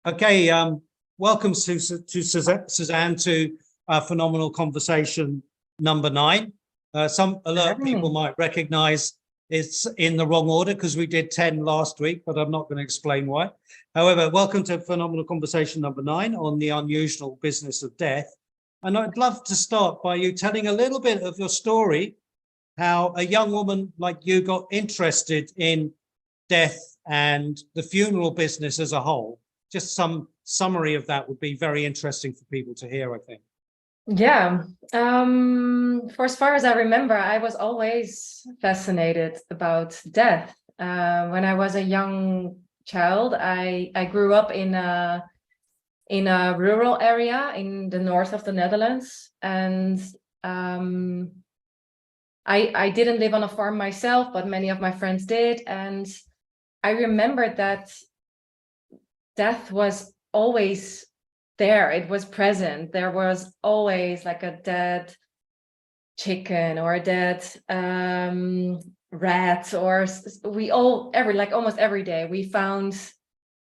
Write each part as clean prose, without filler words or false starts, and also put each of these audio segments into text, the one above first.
Okay, welcome Suzanne to Phenomenal Conversation number 9. Some alert people might recognize it's in the wrong order because we did 10 last week, but I'm not going to explain why. However, welcome to Phenomenal Conversation number 9 on the unusual business of death. And I'd love to start by you telling a little bit of your story, how a young woman like you got interested in death and the funeral business as a whole. Just some summary of that would be very interesting for people to hear, I think. Yeah, for as far as I remember, I was always fascinated about death. When I was a young child, I grew up in a rural area in the north of the Netherlands, and I didn't live on a farm myself, but many of my friends did, and I remember that death was always there. It was present. There was always like a dead chicken or a dead rat, or almost every day we found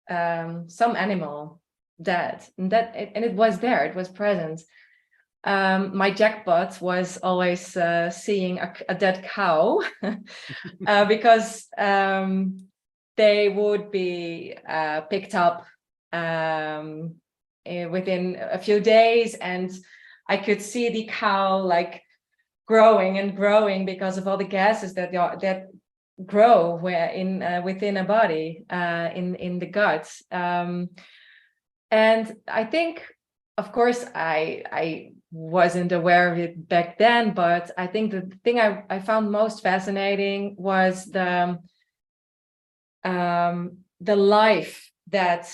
some animal dead, and it was there. It was present. My jackpot was always seeing a dead cow because they would be picked up within a few days, and I could see the cow like growing and growing because of all the gases that grow within a body in the gut. And I think, of course, I wasn't aware of it back then, but I think the thing I found most fascinating was the life that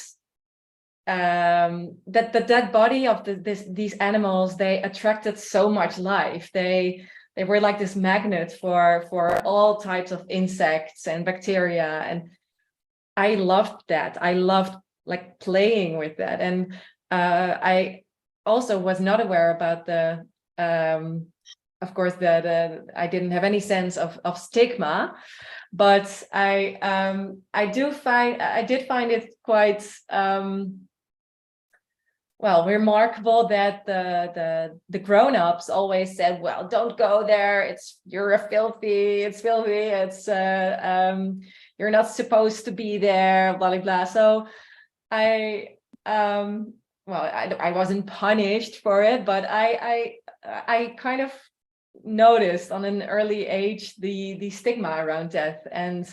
the dead body of these animals, they attracted so much life. They were like this magnet for all types of insects and bacteria, and I loved that. I loved like playing with that, and I also was not aware about the of course I didn't have any sense of stigma. But I did find it quite remarkable that the grown-ups always said, well, don't go there, it's filthy, it's you're not supposed to be there, blah blah blah. So I wasn't punished for it, but I kind of noticed on an early age the stigma around death. And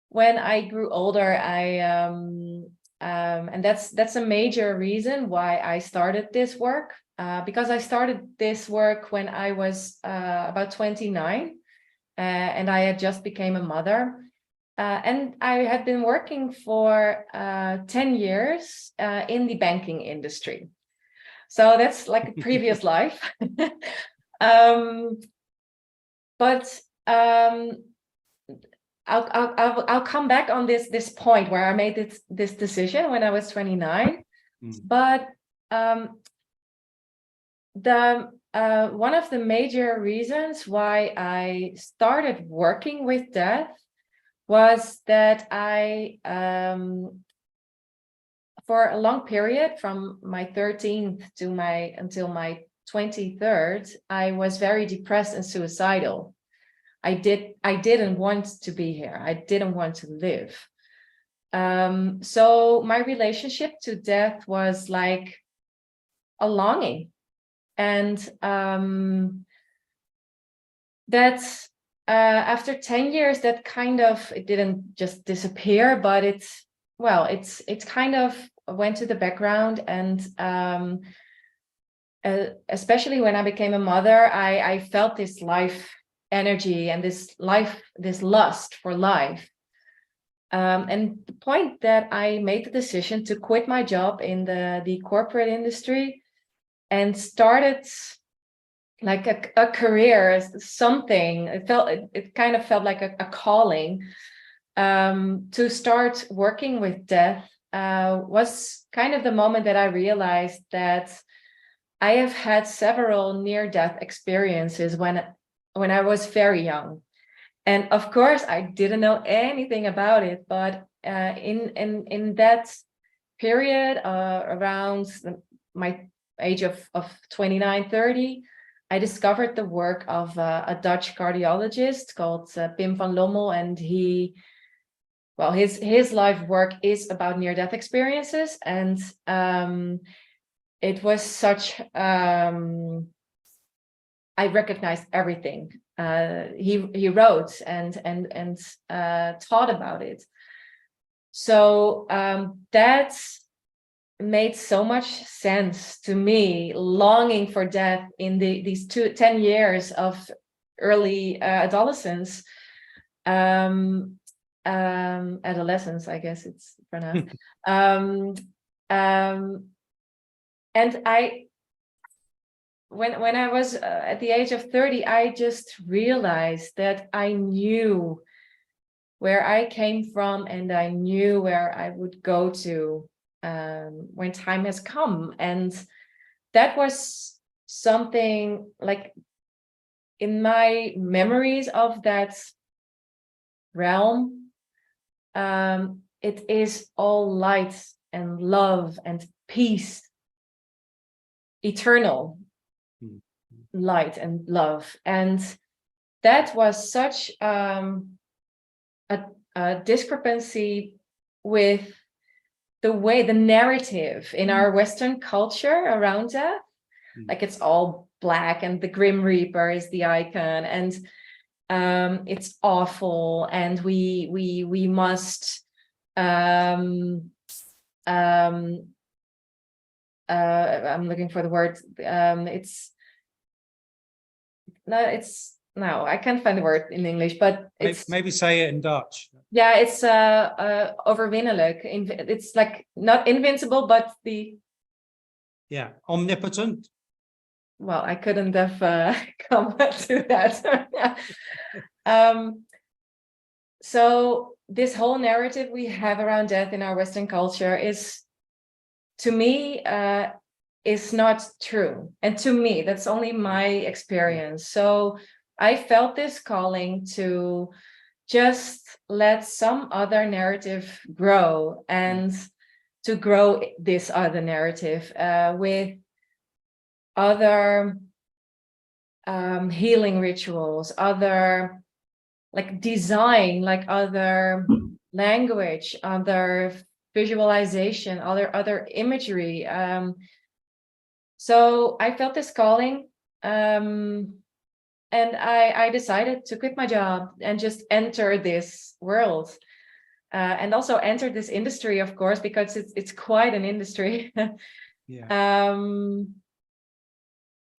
when I grew older, and that's a major reason why I started this work, because I started this work when I was about 29, and I had just became a mother, and I had been working for 10 years in the banking industry. So that's like a previous life. But I'll come back on this point where I made this decision when I was 29. But one of the major reasons why I started working with death was that I for a long period, from my 13th until my 23rd, I was very depressed and suicidal. I didn't want to be here. I didn't want to live. So my relationship to death was like a longing, and that after 10 years, that kind of, it didn't just disappear, but it's kind of went to the background. And especially when I became a mother, I felt this life energy and this lust for life. And the point that I made the decision to quit my job in the corporate industry and started like a career, something, it kind of felt like a calling to start working with death, was kind of the moment that I realized that I have had several near-death experiences when I was very young. And of course, I didn't know anything about it, but in that period, around my age of 29, 30, I discovered the work of a Dutch cardiologist called Pim van Lommel, and his life work is about near-death experiences, and it was such I recognized everything he wrote and taught about it. So that made so much sense to me, longing for death in these 10 years of early adolescence, adolescence, I guess it's pronounced. And when I was at the age of 30, I just realized that I knew where I came from, and I knew where I would go to when time has come. And that was something like in my memories of that realm. It is all light and love and peace, eternal light and love. And that was such a discrepancy with the narrative in our Western culture around death. Like it's all black and the Grim Reaper is the icon, and it's awful, and we must I'm looking for the word. I can't find the word in English, but it's maybe say it in Dutch. Yeah, it's overwinnelijk. It's like not invincible, but Omnipotent. Well, I couldn't have come to that. So this whole narrative we have around death in our Western culture is, to me, is not true. And to me, that's only my experience. So I felt this calling to just let some other narrative grow, and to grow this other narrative with other healing rituals, other like design, like other language, other visualization, other imagery. So I felt this calling, and I decided to quit my job and just enter this world, and also enter this industry, of course, because it's quite an industry.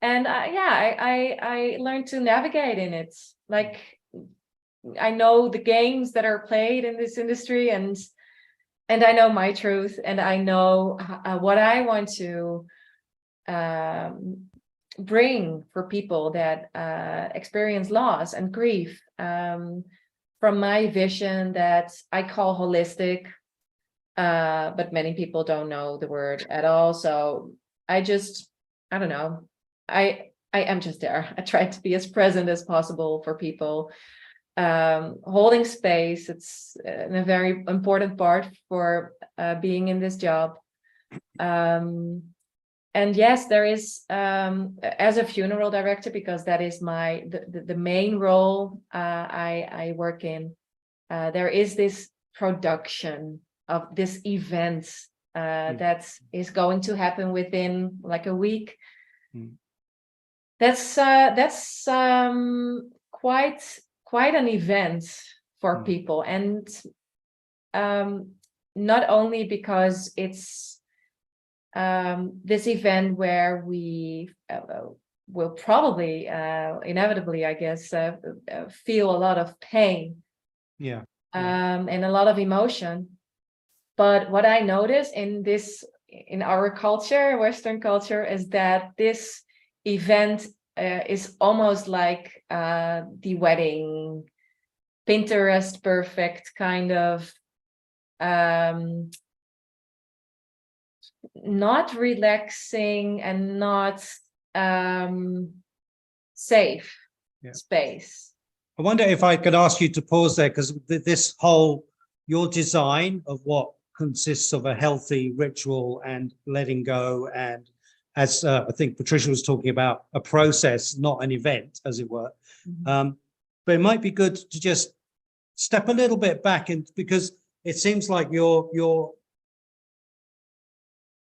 And I learned to navigate in it. Like, I know the games that are played in this industry, and I know my truth, and I know what I want to bring for people that experience loss and grief, from my vision that I call holistic, but many people don't know the word at all. So I don't know. I am just there. I try to be as present as possible for people, holding space. It's a very important part for being in this job. And yes, there is, as a funeral director, because that is the main role I work in, there is this production of this event that is going to happen within like a week. That's quite an event for people, and not only because it's this event where we will probably inevitably, I guess, feel a lot of pain, and a lot of emotion. But what I notice in our culture, Western culture, is that this event is almost like the wedding, Pinterest perfect kind of, not relaxing and not safe space. I wonder if I could ask you to pause there, because this whole, your design of what consists of a healthy ritual and letting go, and as I think Patricia was talking about, a process, not an event, as it were. But it might be good to just step a little bit back, and because it seems like your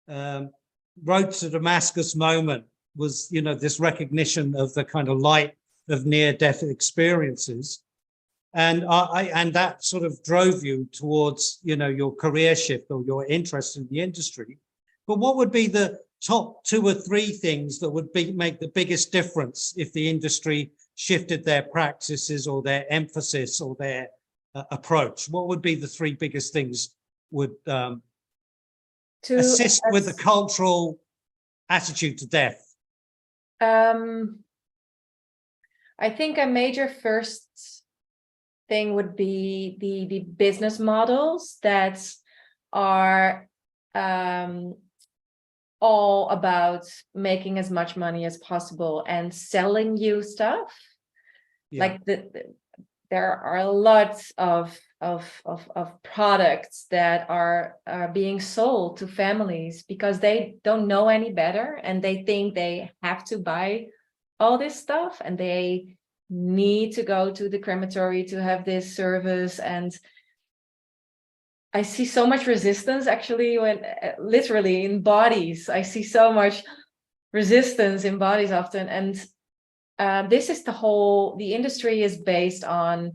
road to Damascus moment was, you know, this recognition of the kind of light of near-death experiences, and and that sort of drove you towards, you know, your career shift or your interest in the industry. But what would be the top 2 or 3 things that would make the biggest difference if the industry shifted their practices or their emphasis or their approach? What would be the 3 biggest things would assist with the cultural attitude to death? I think a major first thing would be the business models that are all about making as much money as possible and selling you stuff. Like there are a lot of products that are being sold to families because they don't know any better, and they think they have to buy all this stuff, and they need to go to the crematory to have this service. And I see so much resistance, actually, when literally in bodies. I see so much resistance in bodies often. And this is the industry is based on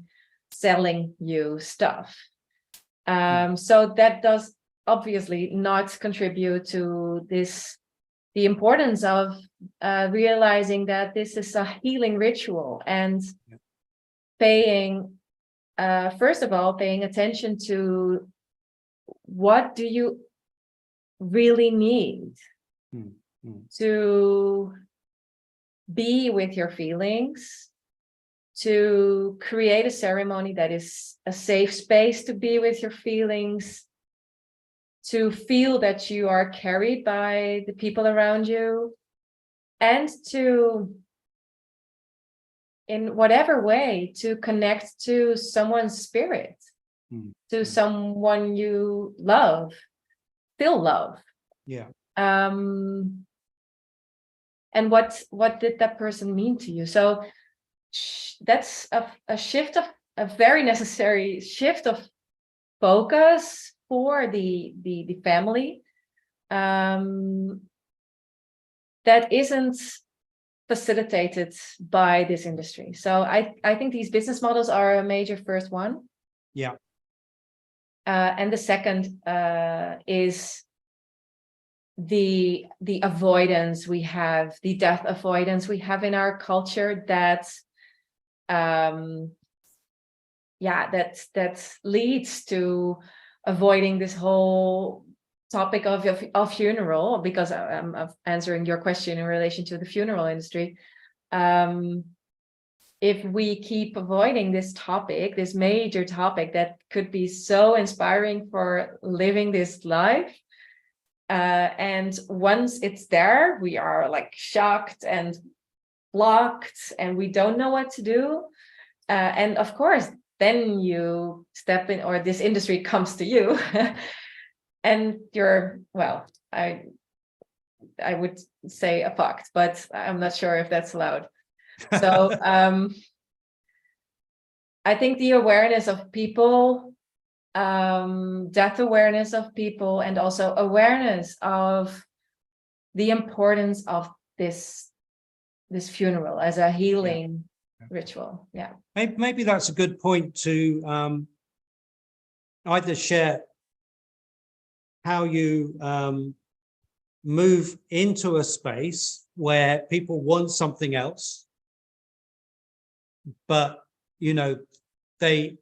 selling you stuff. So that does obviously not contribute to the importance of realizing that this is a healing ritual, and paying, first of all, paying attention to what do you really need to be with your feelings, to create a ceremony that is a safe space to be with your feelings, to feel that you are carried by the people around you, and to, in whatever way, to connect to someone's spirit, to someone you love, still love. And what did that person mean to you? So that's a shift of a very necessary shift of focus for the family, that isn't facilitated by this industry. So I think these business models are a major first one. And the second is the avoidance we have, the death avoidance we have in our culture, that that leads to avoiding this whole topic of funeral, because I'm answering your question in relation to the funeral industry. If we keep avoiding this topic, this major topic that could be so inspiring for living this life, and once it's there, we are like shocked and blocked, and we don't know what to do. And of course, then you step in, or this industry comes to you, and you're, well, I would say fucked, but I'm not sure if that's allowed. So I think the awareness of people, death awareness of people, and also awareness of the importance of this funeral as a healing ritual. Maybe that's a good point to either share how you move into a space where people want something else, but you know, they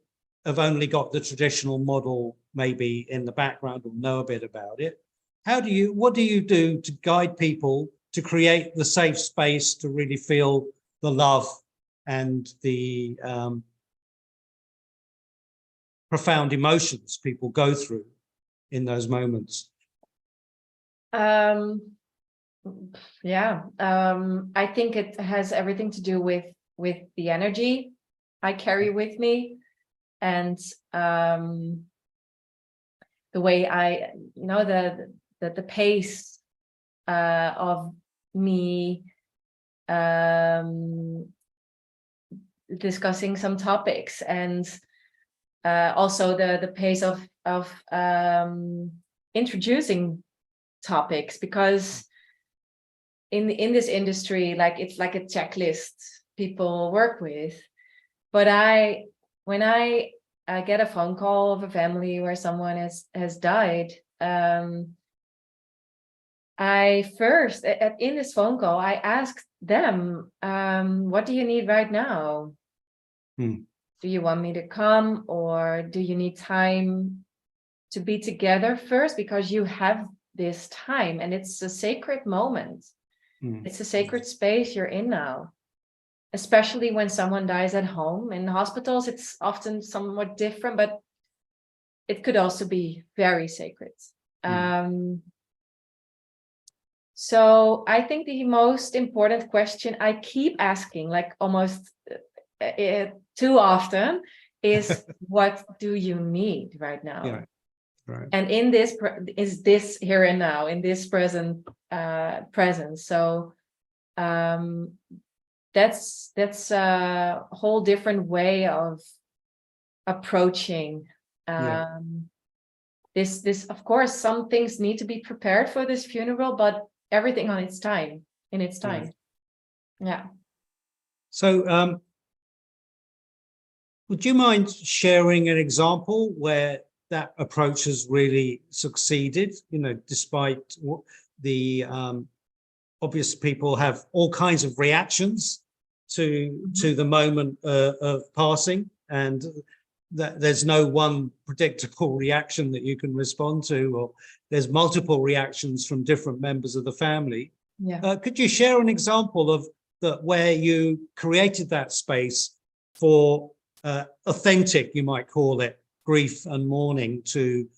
have only got the traditional model maybe in the background or know a bit about it. What do you do to guide people to create the safe space to really feel the love and the profound emotions people go through in those moments? I think it has everything to do with the energy I carry with me, and the way I, the pace of me discussing some topics, and also the pace of introducing topics, because in this industry, like it's like a checklist people work with. But when I get a phone call of a family where someone has died, I first in this phone call I asked them, what do you need right now? Do you want me to come, or do you need time to be together first, because you have this time and it's a sacred moment. It's a sacred space you're in now, especially when someone dies at home. In hospitals it's often somewhat different, but it could also be very sacred. So I think the most important question I keep asking, like almost too often, is what do you need right now? Yeah. Right. And in this is this here and now, in this present So that's a whole different way of approaching this. Of course, some things need to be prepared for this funeral, but everything in its time. Yeah. So would you mind sharing an example where that approach has really succeeded, despite the obvious people have all kinds of reactions to the moment of passing, and that there's no one predictable reaction that you can respond to, or there's multiple reactions from different members of the family. Could you share an example of where you created that space for authentic, you might call it, grief and mourning to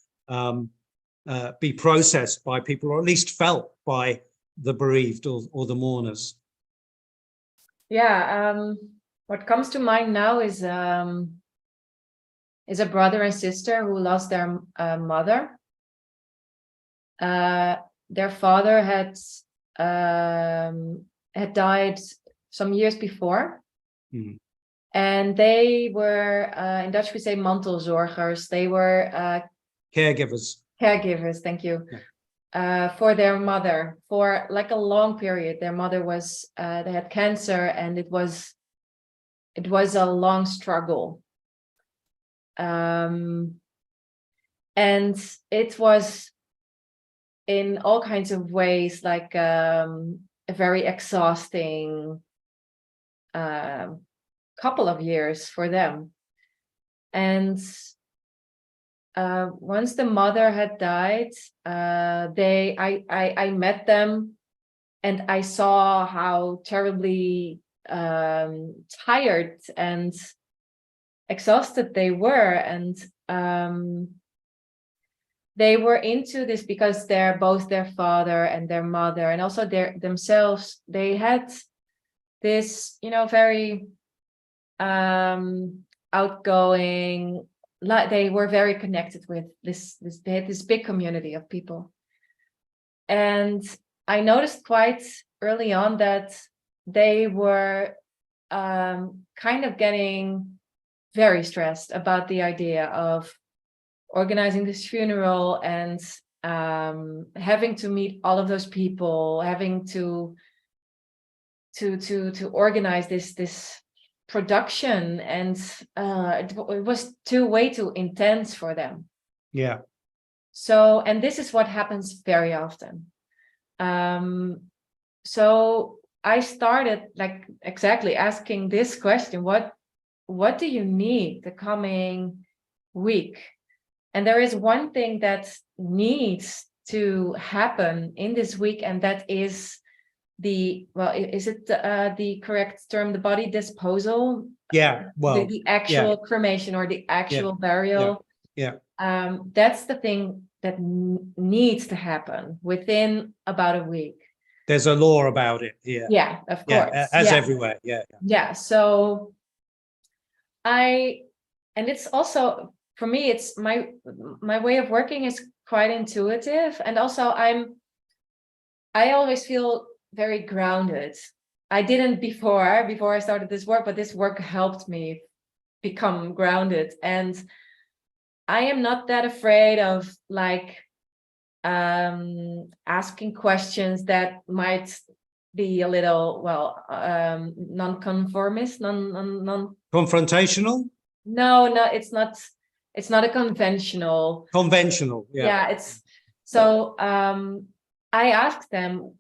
be processed by people, or at least felt by the bereaved or the mourners? What comes to mind now is a brother and sister who lost their mother. Their father had died some years before. And they were, in Dutch we say mantelzorgers. They were caregivers. Caregivers, thank you. For their mother for like a long period. Their mother was, they had cancer, and it was a long struggle. And it was in all kinds of ways like a very exhausting couple of years for them. And once the mother had died, I met them, and I saw how terribly tired and exhausted they were. And they were into this because both their father and their mother, and also themselves, they had this, very outgoing, they were very connected with this they had this big community of people. And I noticed quite early on that they were kind of getting very stressed about the idea of organizing this funeral, and having to meet all of those people, having to organize this production, and it was way too intense for them. So, and this is what happens very often. So I started like exactly asking this question: what do you need the coming week? And there is one thing that needs to happen in this week, and that is is it the correct term, the body disposal? The actual cremation, or the actual burial. That's the thing that needs to happen within about a week. There's a law about it here. Of course. As everywhere. So And it's also, for me, it's my way of working is quite intuitive. And also I always feel very grounded. I didn't before I started this work, but this work helped me become grounded. And I am not that afraid of like asking questions that might be a little, well, non-conformist, Confrontational? No, it's not. It's not a conventional. Conventional, yeah. Yeah, it's so. I asked them,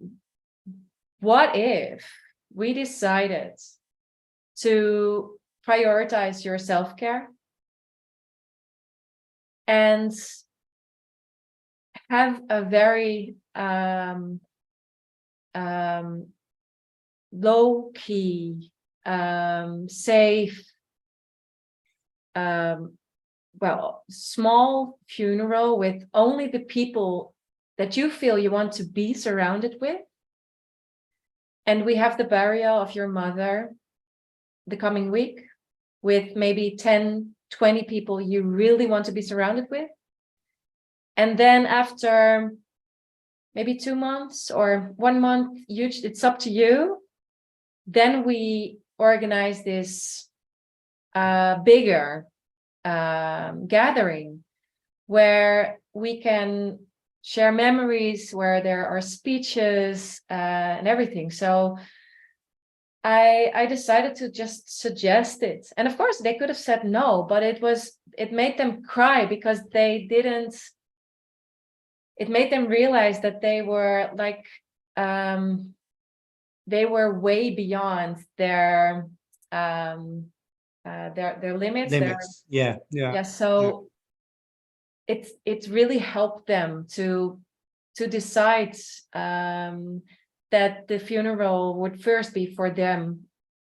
what if we decided to prioritize your self-care and have a very low-key, safe, well, small funeral with only the people that you feel you want to be surrounded with. And we have the burial of your mother the coming week with maybe 10, 20 people you really want to be surrounded with. And then after maybe 2 months or 1 month, it's up to you. Then we organize this bigger gathering where we can share memories, where there are speeches and everything. So I decided to just suggest it. And of course they could have said no, but it made them cry because it made them realize that they were like, they were way beyond their limits. Yeah. So it's really helped them to decide that the funeral would first be for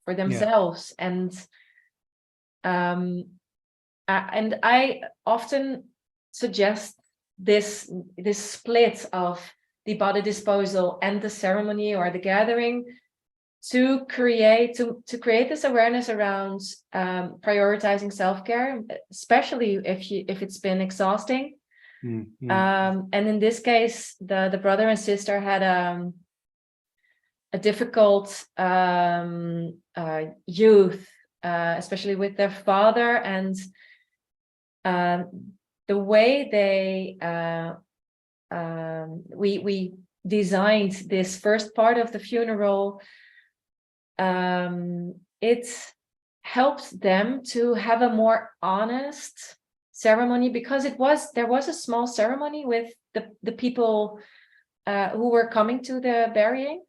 themselves. And I often suggest this split of the body disposal and the ceremony or the gathering to create this awareness around prioritizing self-care, especially if it's been exhausting. Mm-hmm. And in this case, the brother and sister had a difficult youth, especially with their father, and the way we designed this first part of the funeral. It helped them to have a more honest ceremony, because there was a small ceremony with the people who were coming to the burial,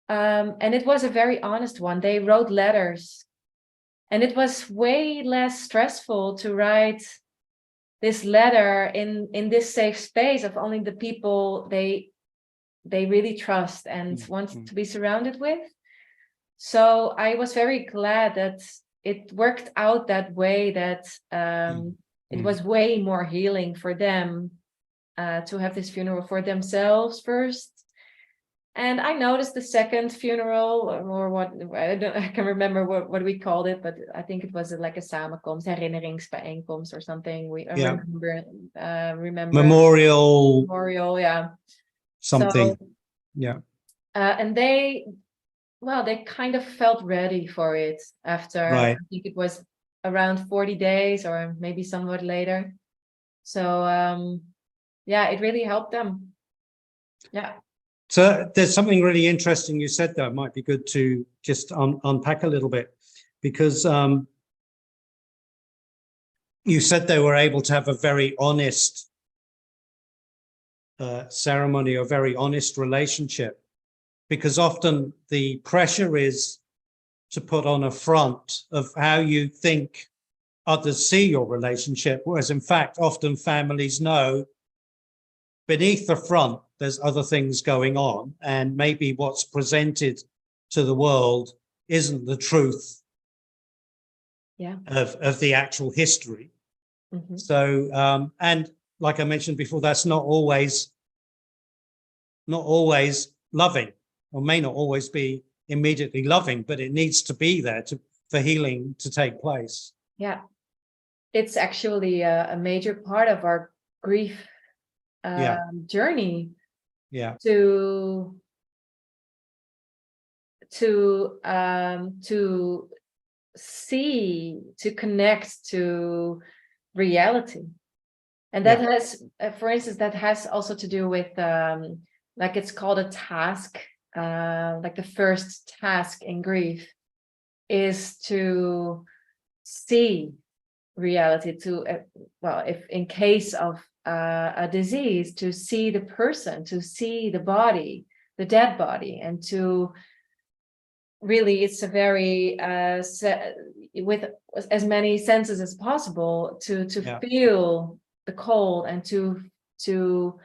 and it was a very honest one. They wrote letters, and it was way less stressful to write this letter in this safe space of only the people they really trust and want to be surrounded with. So I was very glad that it worked out that way, that it was way more healing for them to have this funeral for themselves first. And I noticed the second funeral, or what, I can remember what we called it, but I think it was like a samenkomst, herinneringsbijeenkomst or something. Remember memorial, yeah. Something, so, yeah. And they kind of felt ready for it after, right. I think it was around 40 days or maybe somewhat later. So it really helped them. Yeah. So there's something really interesting you said there. It might be good to just unpack a little bit, because you said they were able to have a very honest ceremony, or very honest relationship, because often the pressure is to put on a front of how you think others see your relationship, whereas in fact often families know beneath the front there's other things going on, and maybe what's presented to the world isn't the truth of the actual history. Mm-hmm. So and like I mentioned before, that's not always loving, or may not always be immediately loving, but it needs to be there for healing to take place. Yeah, it's actually a major part of our grief journey. Yeah. To see, to connect to reality. And that has, for instance, that has also to do with, like it's called a task, like the first task in grief is to see reality, to, well, if in case of a disease, to see the person, to see the body, the dead body, and to really, it's a very, with as many senses as possible to feel the cold and to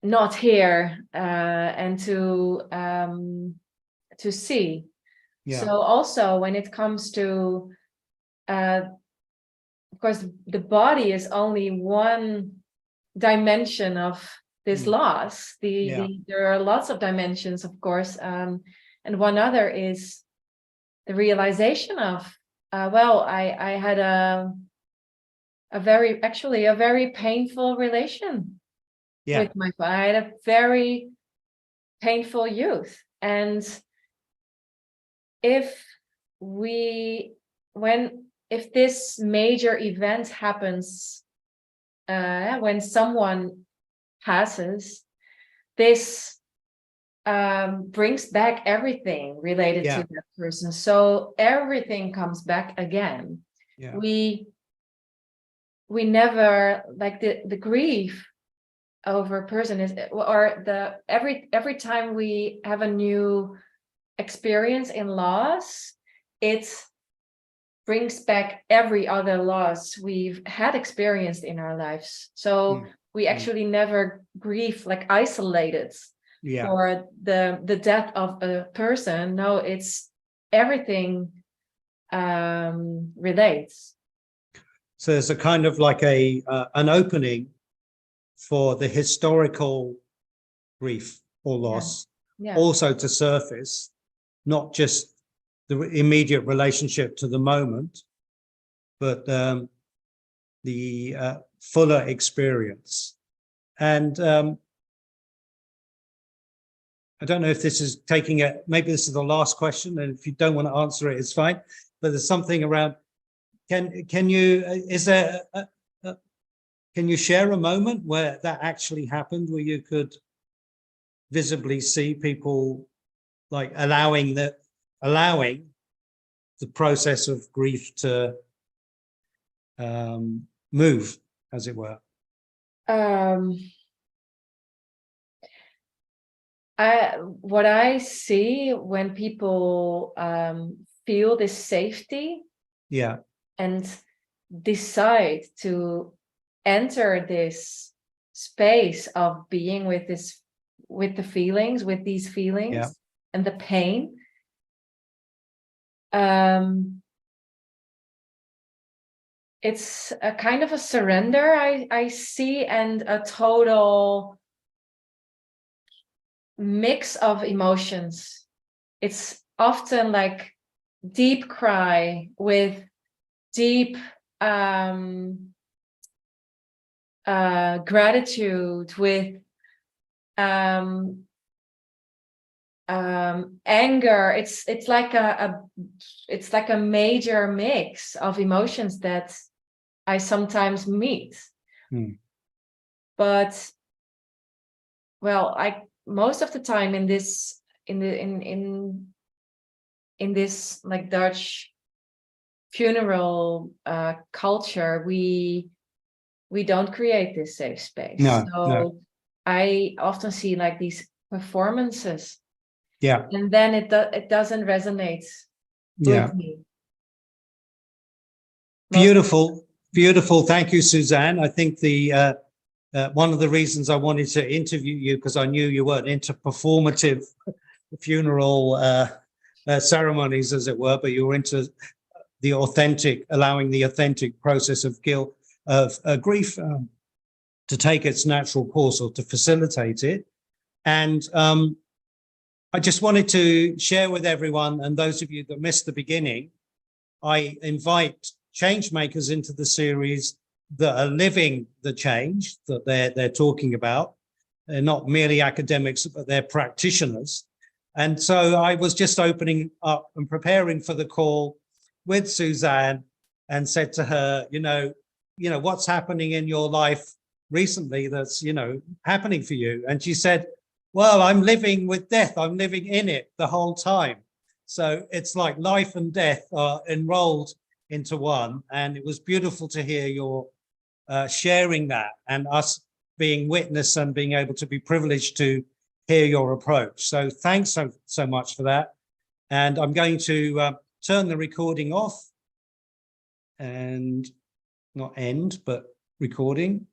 not hear and to see. So also when it comes to of course the body is only one dimension of this loss. There are lots of dimensions, of course, and one other is the realization of well, I had a very painful relation with my father. I had a very painful youth, and if this major event happens, when someone passes, this brings back everything related to that person. So everything comes back again. We never, like the grief over a person is, or every time we have a new experience in loss, it brings back every other loss we've had experienced in our lives. So we actually never grieve like isolated for the death of a person. No, it's everything relates. So there's a kind of like an opening for the historical grief or loss also to surface, not just the immediate relationship to the moment, but the fuller experience. And I don't know if this is taking it, maybe this is the last question, and if you don't want to answer it, it's fine. But there's something around, can you share a moment where that actually happened, where you could visibly see people like allowing the process of grief to move, as it were? What I see when people feel this safety and decide to enter this space of being with these feelings and the pain, it's a kind of a surrender I see, and a total mix of emotions. It's often like deep cry with deep gratitude, with anger. It's like a major mix of emotions that I sometimes meet. But well, most of the time in this like Dutch funeral culture, we don't create this safe space. So I often see like these performances, and then it doesn't resonate with me. Beautiful. Thank you, Susanne. I think the one of the reasons I wanted to interview you, because I knew you weren't into performative funeral ceremonies, as it were, but you were into the authentic, allowing the authentic process of grief to take its natural course, or to facilitate it. And I just wanted to share with everyone, and those of you that missed the beginning, I invite change makers into the series that are living the change that they're talking about. They're not merely academics, but they're practitioners. And so I was just opening up and preparing for the call with Susanne and said to her, what's happening in your life recently that's, happening for you? And she said, well, I'm living with death. I'm living in it the whole time. So it's like life and death are enrolled into one. And it was beautiful to hear your sharing that and us being witness and being able to be privileged to hear your approach. So thanks so much for that. And I'm going to turn the recording off and not end, but recording.